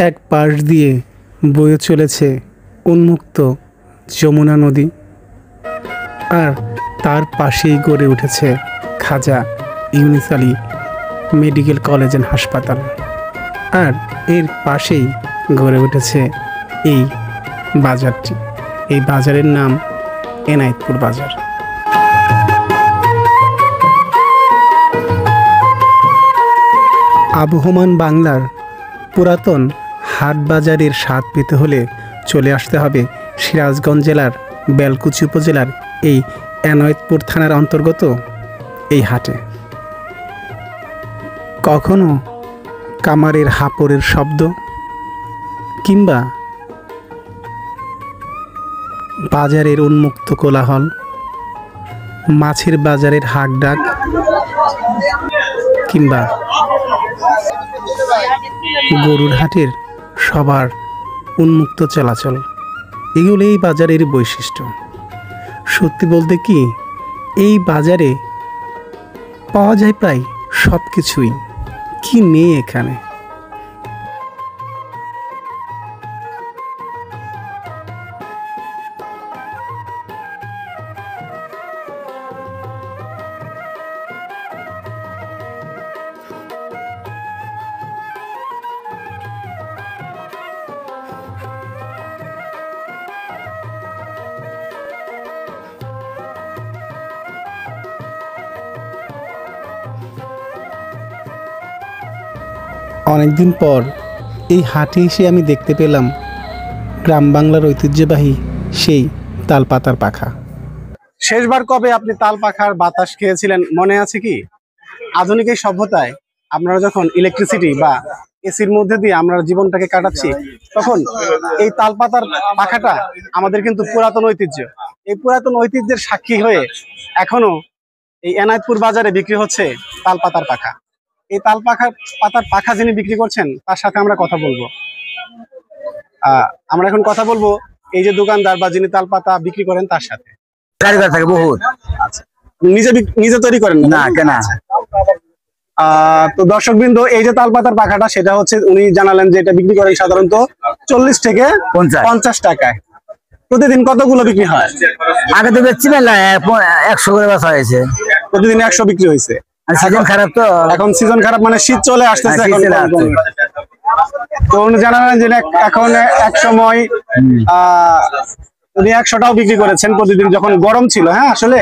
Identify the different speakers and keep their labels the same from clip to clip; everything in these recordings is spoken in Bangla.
Speaker 1: এক পাশ দিয়ে বয়ে চলেছে উন্মুক্ত যমুনা নদী, আর তার পাশেই গড়ে উঠেছে Khwaja Yunus Ali medical college and হাসপাতাল, আর এর পাশেই গড়ে উঠেছে এই বাজারটি। এই বাজারের নাম এনায়েতপুর বাজার। আবহমান বাংলার পুরাতন হাট বাজারের স্বাদ পেতে হলে চলে আসতে হবে সিরাজগঞ্জ জেলার বেলকুচি উপজেলার এই এনায়েতপুর থানার অন্তর্গত এই হাটে। কখনো কামারের হাপড়ের শব্দ, কিংবা বাজারের উন্মুক্ত কোলাহল, মাছের বাজারের হাক ডাক, কিংবা গরুর হাটের সবার উন্মুক্ত চলাচল, এগুলো এই বাজারের বৈশিষ্ট্য। সত্যি বলতে কি, এই বাজারে পাওয়া যায় প্রায় সব কিছুই। কি নেই এখানে? অনেকদিন পর এই হাটে এসে আমি দেখতে পেলাম গ্রাম বাংলার ঐতিহ্যবাহী সেই তালপাতার পাখা।
Speaker 2: শেষবার কবে আপনি তাল পাখার বাতাস খেয়েছিলেন মনে আছে কি? আধুনিক এই সভ্যতায় আপনারা যখন ইলেকট্রিসিটি বা এসির মধ্যে দিয়ে আমরা জীবনটাকে কাটাচ্ছি, তখন এই তাল পাতার পাখাটা আমাদের কিন্তু পুরাতন ঐতিহ্য। এই পুরাতন ঐতিহ্যের সাক্ষী হয়ে এখনো এই এনায়েতপুর বাজারে বিক্রি হচ্ছে তাল পাতার পাখা। এই তাল পাতার পাখা যিনি বিক্রি করছেন তার সাথে আমরা কথা বলবো। আমরা এখন কথা বলবো এই যে দোকানদার বা যিনি তাল পাতা বিক্রি করেন তার সাথে।
Speaker 3: কারিগর থাকে বহুত।
Speaker 2: আচ্ছা, নিজে তৈরি করেন
Speaker 3: না? কেন?
Speaker 2: তো দর্শকবৃন্দ, এই যে তাল পাতার পাখাটা, সেটা হচ্ছে উনি জানালেন যে এটা বিক্রি করেন সাধারণত 40 থেকে 50 টাকায়। প্রতিদিন কতগুলো বিক্রি হয়?
Speaker 3: আগে তো বেচছি না, 100 করে বেচা হয়েছে।
Speaker 2: প্রতিদিন 100 বিক্রি হয়েছে।
Speaker 3: সিজন খারাপ তো,
Speaker 2: এখন সিজন খারাপ মানে শীত চলে আসতেছে এখন। তো উনি জানালেন যে এখন এক সময় উনি 100টাও বিক্রি করেছেন প্রতিদিন যখন গরম ছিল। হ্যাঁ, আসলে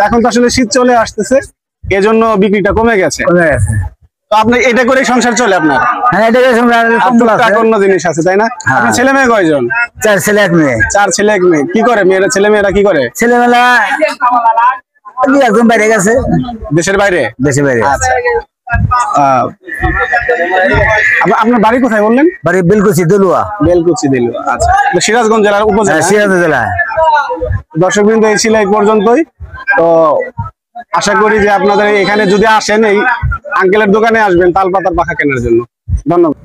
Speaker 2: এখন তো আসলে শীত চলে আসতেছে, এজন্য বিক্রিটা কমে গেছে। তো আপনি এটা করে সংসার চলে আপনার?
Speaker 3: হ্যাঁ, এটা করে সংসার।
Speaker 2: অন্য জিনিস আছে, তাই না? আপনার ছেলে মেয়ে কয়জন?
Speaker 3: 4 ছেলে 1 মেয়ে।
Speaker 2: 4 ছেলে 1 মেয়ে। কি করে ছেলে মেয়েরা কি করে?
Speaker 3: ছেলেমেলা একজন বাইরে গেছে,
Speaker 2: দেশের বাইরে। আচ্ছা, আপনার বাড়ি কোথায় বললেন?
Speaker 3: বাড়ি বেলকুচি দলুয়া।
Speaker 2: আচ্ছা, সিরাজগঞ্জ জেলার উপজেলা।
Speaker 3: সিরাজগঞ্জ জেলা।
Speaker 2: দর্শকবৃন্দ, এই ছিল এই পর্যন্তই। তো আশা করি যে আপনাদের এখানে যদি আসেন, এই আঙ্কেলের দোকানে আসবেন তাল পাতার পাখা কেনার জন্য। ধন্যবাদ।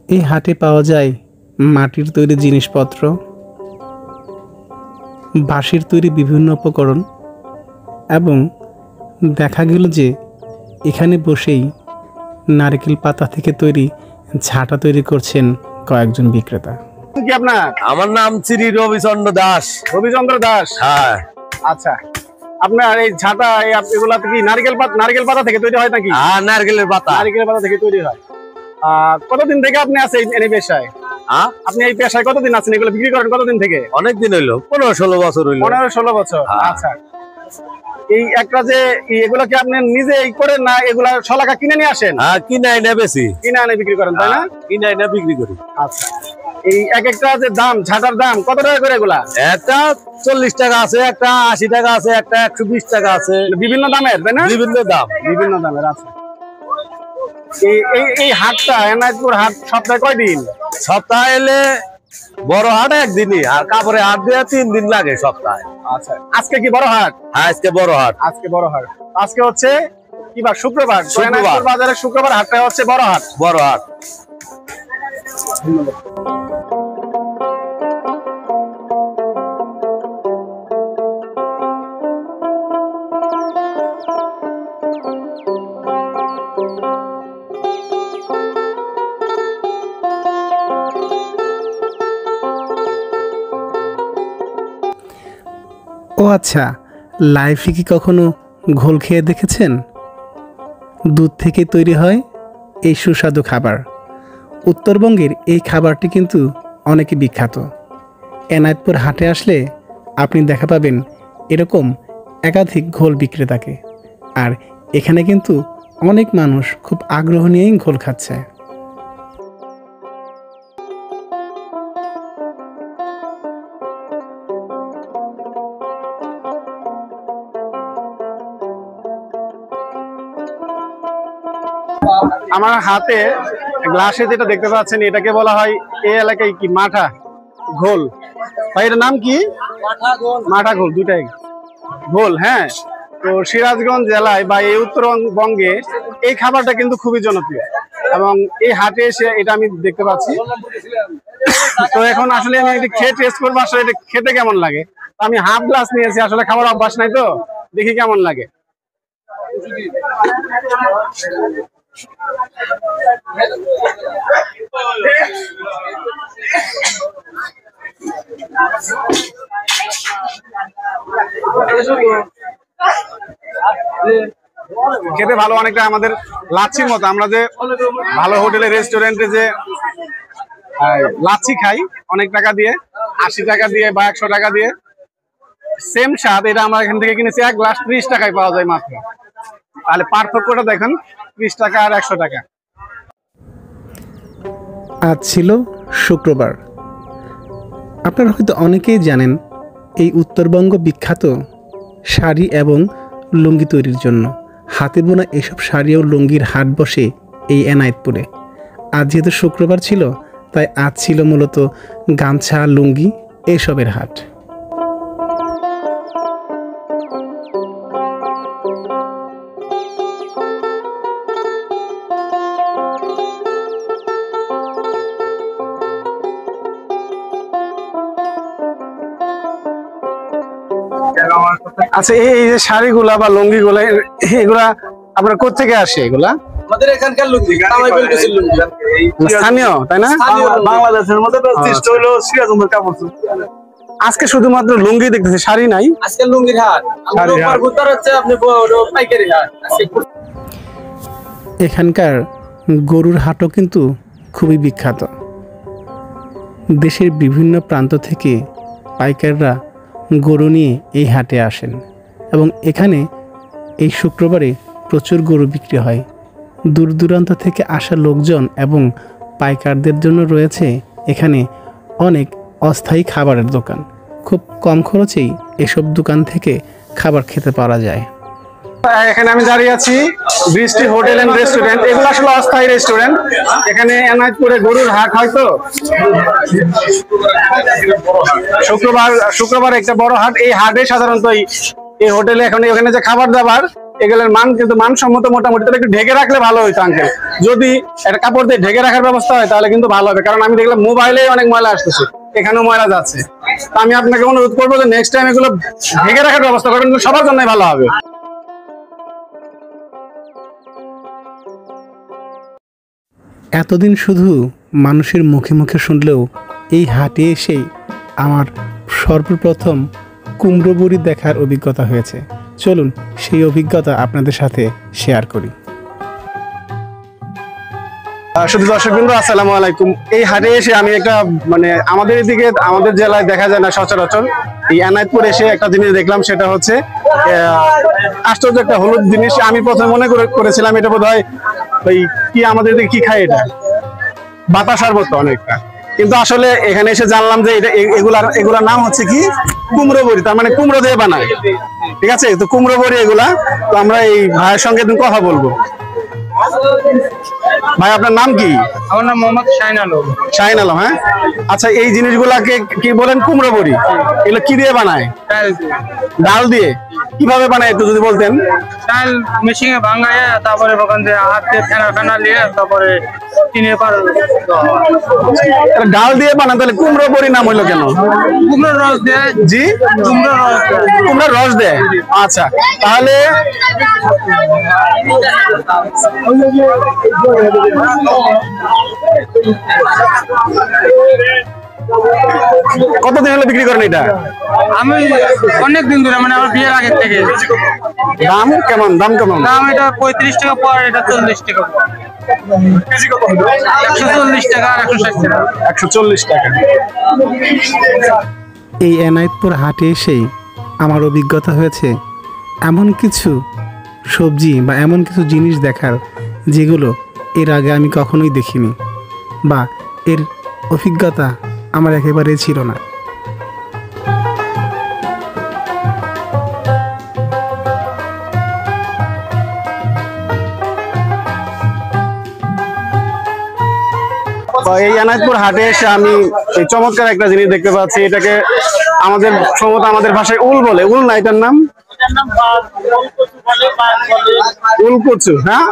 Speaker 1: এই হাটে পাওয়া যায় মাটির তৈরি জিনিসপত্র, বাঁশের তৈরি বিভিন্ন উপকরণ, এবং দেখা গেল যে এখানে বসেই নারকেল পাতা থেকে তৈরি ঝাঁটা তৈরি করছেন কয়েকজন বিক্রেতা।
Speaker 2: কি আপনার?
Speaker 4: আমার নাম শ্রী রবিচন্দ্র দাস।
Speaker 2: রবিচন্দ্র দাস।
Speaker 4: হ্যাঁ।
Speaker 2: আচ্ছা, আপনার এই ঝাঁটা এগুলা কি নারকেল পাতা থেকে তৈরি হয় নাকি?
Speaker 4: হ্যাঁ, নারকেলের পাতা
Speaker 2: থেকে তৈরি হয়। কতদিন থেকে আপনি আছেন এই পেশায়? আপনি এই পেশায় কতদিন আছেন? এগুলো বিক্রি করেন কতদিন থেকে?
Speaker 4: অনেকদিন হইলো, 15-16 বছর হইলো।
Speaker 2: 15-16 বছর। আচ্ছা, এই একটা যে এগুলো কি আপনি নিজে করেন না এগুলা শলাকা কিনে নিয়ে আসেন?
Speaker 4: হ্যাঁ, কিনে এনে বেশি,
Speaker 2: কিনে এনে বিক্রি করেন, তাই না?
Speaker 4: কিনে এনে বিক্রি করি।
Speaker 2: আচ্ছা, এই একটা যে দাম, ঝাঁটার দাম কত টাকা করে এগুলা?
Speaker 4: একটা 40 টাকা আছে, একটা 80 টাকা আছে, একটা 120 টাকা আছে।
Speaker 2: বিভিন্ন দামের, তাই না?
Speaker 4: বিভিন্ন
Speaker 2: দামের। আচ্ছা, এই হাটটা এনায়েতপুর হাট সপ্তাহে কয়দিন?
Speaker 4: সপ্তাহে এলে বড় হাট একদিনই, আর কাপড়ে হাট দিয়ে 3 দিন লাগে সপ্তাহে।
Speaker 2: আচ্ছা, আজকে কি বড় হাট?
Speaker 4: হ্যাঁ, আজকে বড় হাট।
Speaker 2: আজকে হচ্ছে কি বার? শুক্রবার। বাজারে শুক্রবার হাটটা হচ্ছে বড় হাট।
Speaker 1: আচ্ছা, লাইফে কি কখনো ঘোল খেয়ে দেখেছেন? দুধ থেকে তৈরি হয় এই সুস্বাদু খাবার। উত্তরবঙ্গের এই খাবারটি কিন্তু অনেকই বিখ্যাত। এনায়েতপুর হাটে আসলে আপনি দেখা পাবেন এরকম একাধিক ঘোল বিক্রেতাকে। আর এখানে কিন্তু অনেক মানুষ খুব আগ্রহ নিয়েই ঘোল খাচ্ছে।
Speaker 2: আমার হাতে গ্লাসে যেটা দেখতে পাচ্ছেন এটাকে বলা হয় এই এলাকায় কি মাঠা ঘোল। ভাই এটার নাম কি? মাঠা ঘোল, দুটাই ঘোল। হ্যাঁ, তো সিরাজগঞ্জ জেলায় বা এই উত্তরবঙ্গে এই খাবারটা কিন্তু খুবই জনপ্রিয় এবং এই হাটে এসে এটা আমি দেখতে পাচ্ছি। তো এখন আসলে আমি এটা খেয়ে টেস্ট করবো আসলে এটা খেতে কেমন লাগে। আমি হাফ গ্লাস নিয়েছি, আসলে খাবার অভ্যাস নাই, তো দেখি কেমন লাগে। খেতে ভালো, অনেকটা আমাদের লাচ্ছির মতো। আমরা যে ভালো হোটেলে রেস্টুরেন্টে যে লাচ্ছি খাই অনেক টাকা দিয়ে, 80 টাকা দিয়ে বা 100 টাকা দিয়ে, সেম স্বাদ এটা আমরা এখান থেকে কিনেছি এক গ্লাস 30 টাকায় পাওয়া যায় মাত্র। তাহলে পার্থক্যটা দেখেন, 30 টাকা আর 100 টাকা।
Speaker 1: আজ ছিল শুক্রবার। আপনারা হয়তো অনেকেই জানেন এই উত্তরবঙ্গ বিখ্যাত শাড়ি এবং লুঙ্গি তৈরির জন্য। হাতে বোনা এসব শাড়ি ও লুঙ্গির হাট বসে এই এনায়েতপুরে। আজ যেহেতু শুক্রবার ছিল, তাই আজ ছিল মূলত গামছা, লুঙ্গি এসবের হাট।
Speaker 2: আচ্ছা, এই যে শাড়িগুলা বা লুঙ্গিগুলা এগুলা আপনার কোত্থেকে আসে? এগুলা
Speaker 4: আমাদের এখানকার লুঙ্গি, কামাইপুর লুঙ্গি,
Speaker 2: স্থানীয়, তাই না?
Speaker 4: বাংলাদেশের মধ্যে প্রতিষ্ঠিত হলো সিরাজগঞ্জের কাপড়।
Speaker 2: আজকে শুধুমাত্র লুঙ্গি দেখতেছি, শাড়ি নাই।
Speaker 4: আজকে লুঙ্গির হাট, উত্তর হচ্ছে আপনি পাইকারি হাট।
Speaker 1: এখানকার গরুর হাটও কিন্তু খুবই বিখ্যাত। দেশের বিভিন্ন প্রান্ত থেকে পাইকাররা গরু নিয়ে এই হাটে আসেন এবং এখানে এই শুক্রবারে প্রচুর গরু বিক্রি হয়। দূর দূরান্ত থেকে আসা লোকজন এবং পাইকারদের জন্য রয়েছে এখানে অনেক অস্থায়ী খাবারের দোকান। খুব কম খরচেই এসব দোকান থেকে খাবার খেতে পারা যায়।
Speaker 2: এখানে আমি দাঁড়িয়ে আছি বৃষ্টি হোটেল এন্ড রেস্টুরেন্ট। এগুলো আসলে অস্থায়ী রেস্টুরেন্ট। এখানে এনায়েতপুরে গরুর হাট হয়তো শুক্রবার একটা বড় হাট। এই হাটে সাধারণত এই হোটেলে এখানে যে খাবার দাবার এগুলোর মান কিন্তু মানসম্মত মোটামুটি। তাহলে একটু ঢেকে রাখলে ভালো হইতো আঙ্কেল। যদি একটা কাপড় দিয়ে ঢেকে রাখার ব্যবস্থা হয় তাহলে কিন্তু ভালো হবে, কারণ আমি দেখলাম মোবাইলে অনেক ময়লা আসতেছে, এখানেও ময়লা যাচ্ছে। তা আমি আপনাকে অনুরোধ করবো যে নেক্সট টাইম এগুলো ঢেকে রাখার ব্যবস্থা করবেন, সবার জন্যই ভালো হবে।
Speaker 1: এতদিন শুধু মানুষের মুখে মুখে শুনলেও এই হাটে এসেই আমার সর্বপ্রথম কুমড়ো বড়ি দেখার অভিজ্ঞতা হয়েছে। চলুন সেই অভিজ্ঞতা আপনাদের সাথে শেয়ার করি।
Speaker 2: শুধু দর্শকবৃন্দ, আসসালামু আলাইকুম। এই হাটে এসে আমি একটা আমাদের এদিকে আমাদের জেলায় দেখা যায় না সচরাচর। এই এনায়েতপুর এসে একটা জিনিস দেখলাম, সেটা হচ্ছে আশ্চর্য একটা হলুদ জিনিস। আমি প্রথমে মনে করেছিলাম এটা বোধ হয় ওই কি আমাদের এদিকে কি খায়, এটা বাতাসার মতো অনেকটা, কিন্তু আসলে এখানে এসে জানলাম যে এটা এগুলার নাম হচ্ছে কি কুমড়ো বড়ি। তার মানে কুমড়ো দিয়ে বানায়, ঠিক আছে? তো কুমড়ো বড়ি এগুলা। তো আমরা এই ভাইয়ের সঙ্গে কথা বলবো। ভাই আপনার নাম কি?
Speaker 5: আমার নাম মোহাম্মদ শাহিন আলম।
Speaker 2: শাহিন আলম, হ্যাঁ। আচ্ছা, এই জিনিসগুলাকে কি বলেন কুমড়ো বড়ি? এগুলো কি দিয়ে বানায়? ডাল দিয়ে। কিভাবে বানায় একটু যদি বলতেন।
Speaker 5: ডাল মেশিনে ভাঙায়, তারপরে ওখান থেকে হাত দিয়ে ফেনা নিয়ে তারপরে টিনের পার
Speaker 2: ডাল দিয়ে বানায়, তাহলে কুমড়ো বড়ি নাম হইলো কেন?
Speaker 5: কুমড়োর রস দেয়।
Speaker 2: জি,
Speaker 5: কুমড়োর রস দেয়।
Speaker 2: কুমড়োর রস দেয়। আচ্ছা, তাহলে কতদিন হলে বিক্রি করেন এটা?
Speaker 5: আমি অনেক দিন ধরে মানে আমার বিয়ের আগে থেকে।
Speaker 2: দাম কেমন?
Speaker 5: দাম এটা 35 টাকা পর, এটা 40 টাকা পর। 140 টাকা আর 160 টাকা।
Speaker 2: 140 টাকা।
Speaker 1: এই এনায়েতপুর হাটে এসেই আমার অভিজ্ঞতা হয়েছে এমন কিছু সবজি বা এমন কিছু জিনিস দেখার যেগুলো এর আগে আমি কখনোই দেখিনি, বা এর অভিজ্ঞতা আমার একেবারেই ছিল না।
Speaker 2: তো এই এনায়েতপুর হাটে এসে আমি এই চমৎকার একটা জিনিস দেখতে পাচ্ছি। এটাকে সম্ভবত আমাদের ভাষায় উল বলে। উল না, এটার নাম উলকচু। হ্যাঁ,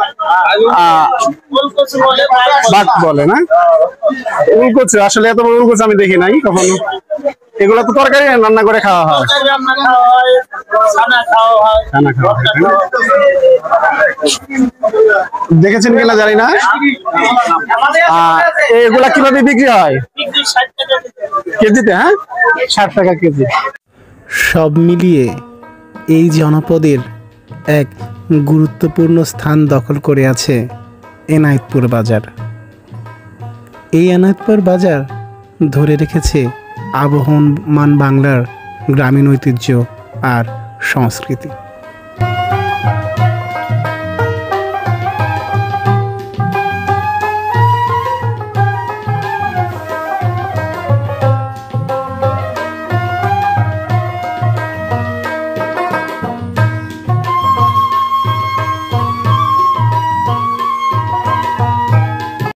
Speaker 2: বাক বলে না, উলকচু। আসলে এত বড় উলকচু আমি দেখি নাই কখনো। এগুলো তো তরকারি রান্না করে খাওয়া হয়। দেখেছেন কিনা জানি না। এগুলা কিভাবে বিক্রি হয়? কেজিতে? হ্যাঁ, 60 টাকা কেজি।
Speaker 1: সব মিলিয়ে এই জনপদের এক গুরুত্বপূর্ণ স্থান দখল করে আছে এনায়েতপুর বাজার। এই এনায়েতপুর বাজার ধরে রেখেছে আবহমান বাংলার গ্রামীণ ঐতিহ্য আর সংস্কৃতি।